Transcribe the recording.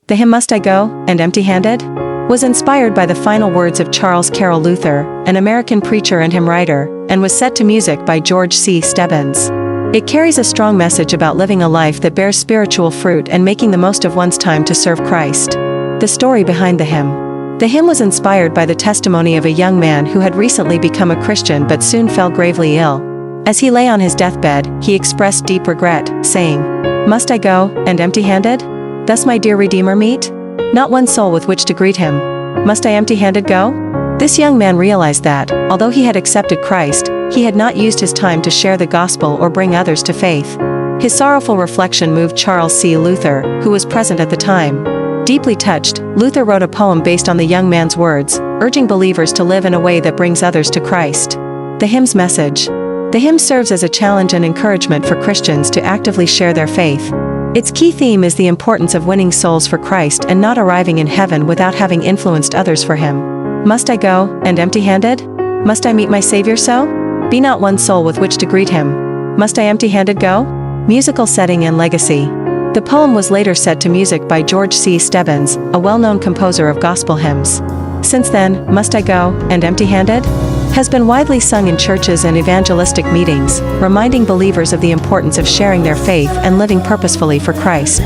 The hymn Must I Go, and Empty-Handed? Was inspired by the final words of Charles Carroll Luther, an American preacher and hymn writer, and was set to music by George C. Stebbins. It carries a strong message about living a life that bears spiritual fruit and making the most of one's time to serve Christ. The story behind the hymn. The hymn was inspired by the testimony of a young man who had recently become a Christian but soon fell gravely ill. As he lay on his deathbed, he expressed deep regret, saying, "Must I go, and empty-handed? Thus my dear Redeemer meet? Not one soul with which to greet him. Must I empty-handed go?" This young man realized that, although he had accepted Christ, he had not used his time to share the gospel or bring others to faith. His sorrowful reflection moved Charles C. Luther, who was present at the time. Deeply touched, Luther wrote a poem based on the young man's words, urging believers to live in a way that brings others to Christ. The hymn's message. The hymn serves as a challenge and encouragement for Christians to actively share their faith. Its key theme is the importance of winning souls for Christ and not arriving in heaven without having influenced others for Him. Must I go, and empty-handed? Must I meet my Savior so? Be not one soul with which to greet Him. Must I empty-handed go? Musical setting and legacy. The poem was later set to music by George C. Stebbins, a well-known composer of gospel hymns. Since then, Must I Go, and Empty-Handed? Has been widely sung in churches and evangelistic meetings, reminding believers of the importance of sharing their faith and living purposefully for Christ.